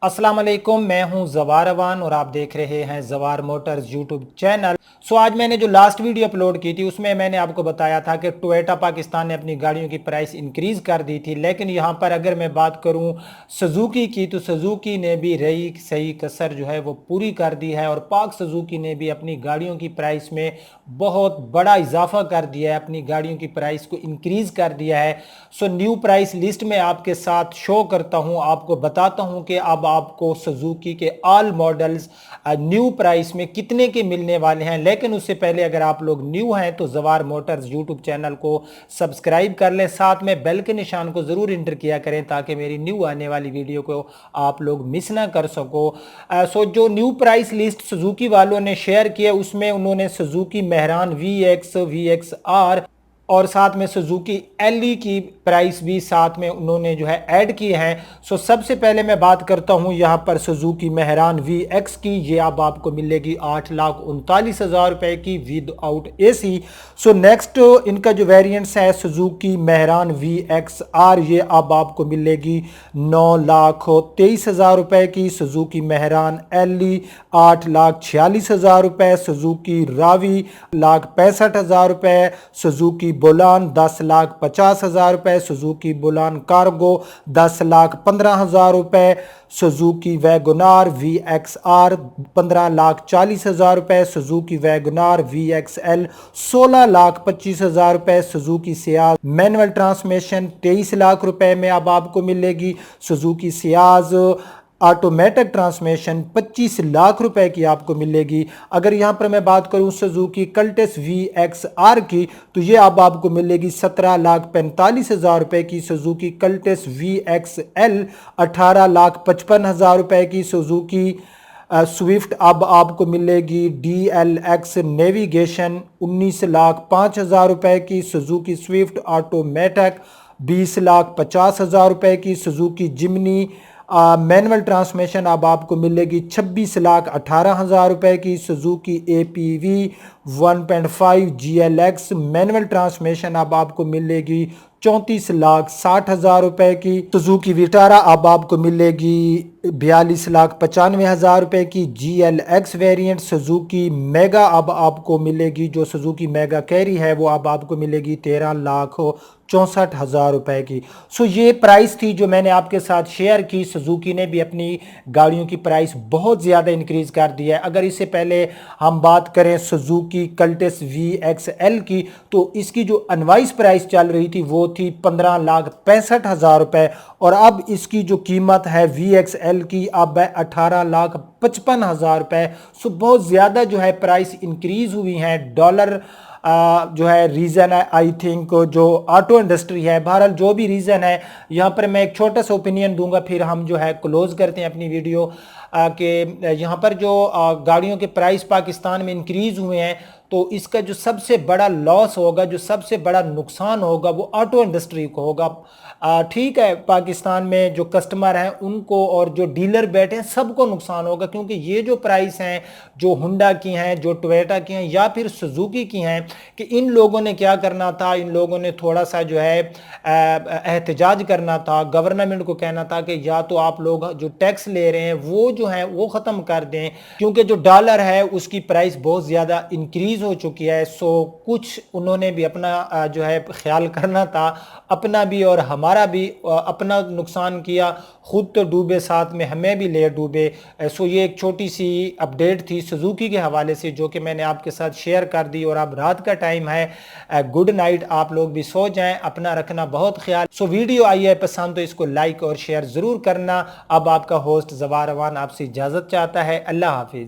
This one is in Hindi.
अस्सलाम वालेकुम, मैं हूं जवार अवान और आप देख रहे हैं जवार मोटर्स यूट्यूब चैनल। आज मैंने जो लास्ट वीडियो अपलोड की थी उसमें मैंने आपको बताया था कि टोयोटा पाकिस्तान ने अपनी गाड़ियों की प्राइस इंक्रीज़ कर दी थी, लेकिन यहां पर अगर मैं बात करूं सुजुकी की तो सुजुकी ने भी रही सही कसर जो है वो पूरी कर दी है और पाक सुजुकी ने भी अपनी गाड़ियों की प्राइस में बहुत बड़ा इजाफा कर दिया है, अपनी गाड़ियों की प्राइस को इंक्रीज़ कर दिया है। न्यू प्राइस लिस्ट में आपके साथ शो करता हूं, आपको बताता हूं कि अब आपको सुजुकी के ऑल मॉडल्स न्यू प्राइस में कितने के मिलने वाले हैं। लेकिन उससे पहले अगर आप लोग न्यू हैं तो जवार मोटर्स यूट्यूब चैनल को सब्सक्राइब कर लें, साथ में बेल के निशान को जरूर इंटर किया करें ताकि मेरी न्यू आने वाली वीडियो को आप लोग मिस ना कर सको। जो न्यू प्राइस लिस्ट सुजुकी वालों ने शेयर किया उसमें उन्होंने Suzuki Mehran V X R और साथ में सुजुकी एलई की प्राइस भी साथ में उन्होंने जो है ऐड की है। सबसे पहले मैं बात करता हूं यहां पर सुजुकी मेहरान वी एक्स की। ये अब आपको मिलेगी 8,39,000 रुपए की विद आउट एसी। नेक्स्ट इनका जो वेरिएंट्स है Suzuki Mehran V X R, ये अब आपको मिलेगी 9,23,000 रुपए की। सुजुकी मेहरान एलई 8,46,000 रुपए। सुजुकी रावी 1,65,000 रुपए। सुजुकी बोलान 10,50,000 रुपए। सुजुकी बोलान कार्गो 10,15,000 रुपए। सुजुकी वैगोनार वी एक्स आर 15,40,000 रुपए। सुजुकी वैगोनार वी एक्स एल 16,25,000 रुपए। Suzuki Ciaz manual transmission 23 lakh रुपए में अब आपको मिलेगी। Suzuki Ciaz automatic transmission 25 lakh रुपए की आपको मिलेगी। अगर यहां पर मैं बात करूं सुजुकी कल्टेस वी एक्स आर की तो ये अब आपको मिलेगी 17,45,000 रुपए की। सुजुकी कल्टेस वी एक्स एल 18,55,000 रुपए की। सुजुकी स्विफ्ट अब आपको मिलेगी DLX नेविगेशन 19,05,000 रुपए की। सुजुकी स्विफ्ट ऑटोमेटिक 20,50,000 रुपए की। सुजुकी जिमनी मैनुअल ट्रांसमिशन अब आपको मिलेगी 26,18,000 रुपए की। Suzuki APV 1.5 GLX manual transmission अब आपको मिलेगी 34,60,000 रुपए की। सुजुकी विटारा अब आपको मिलेगी 42,95,000 रुपए की GLX वेरिएंट। सुजुकी मेगा अब आपको मिलेगी, जो सुजुकी मेगा कैरी है वो अब आपको मिलेगी 13,64,000 रुपए की। ये प्राइस थी जो मैंने आपके साथ शेयर की। सुजुकी ने भी अपनी गाड़ियों की प्राइस बहुत ज़्यादा इंक्रीज कर दी है। अगर इससे पहले हम बात करें सुजुकी कल्टेस VXL की तो इसकी जो अनवाइस प्राइस चल रही थी वो थी 15,65,000 रुपए और अब इसकी जो कीमत है VXL की अब है 18,55,000 रुपए। बहुत ज़्यादा जो है प्राइस इंक्रीज हुई है। डॉलर जो है रीज़न है, आई थिंक जो ऑटो इंडस्ट्री है। बहरहाल जो भी रीज़न है, यहाँ पर मैं एक छोटा सा ओपिनियन दूंगा फिर हम जो है क्लोज करते हैं अपनी वीडियो कि यहाँ पर जो गाड़ियों के प्राइस पाकिस्तान में इंक्रीज हुए हैं तो इसका जो सबसे बड़ा लॉस होगा, जो सबसे बड़ा नुकसान होगा वो ऑटो इंडस्ट्री को होगा। ठीक है, पाकिस्तान में जो कस्टमर हैं उनको और जो डीलर बैठे हैं सबको नुकसान होगा, क्योंकि ये जो प्राइस हैं जो हुंडा की हैं, जो टोयोटा की हैं या फिर सुजुकी की हैं, कि इन लोगों ने क्या करना था, इन लोगों ने थोड़ा सा जो है एहतजाज करना था, गवर्नमेंट को कहना था कि या तो आप लोग जो टैक्स ले रहे हैं वो जो है वो ख़त्म कर दें, क्योंकि जो डॉलर है उसकी प्राइस बहुत ज़्यादा इंक्रीज हो चुकी है। कुछ उन्होंने भी अपना जो है ख्याल करना था, अपना भी और हमारा भी अपना नुकसान किया, खुद तो डूबे साथ में हमें भी ले डूबे। ये एक छोटी सी अपडेट थी सुजुकी के हवाले से जो कि मैंने आपके साथ शेयर कर दी। और अब रात का टाइम है, गुड नाइट, आप लोग भी सो जाएं, अपना रखना बहुत ख्याल। वीडियो आई है पसंद तो इसको लाइक और शेयर ज़रूर करना। अब आपका होस्ट जवार अवान आपसे इजाज़त चाहता है। अल्लाह हाफिज़।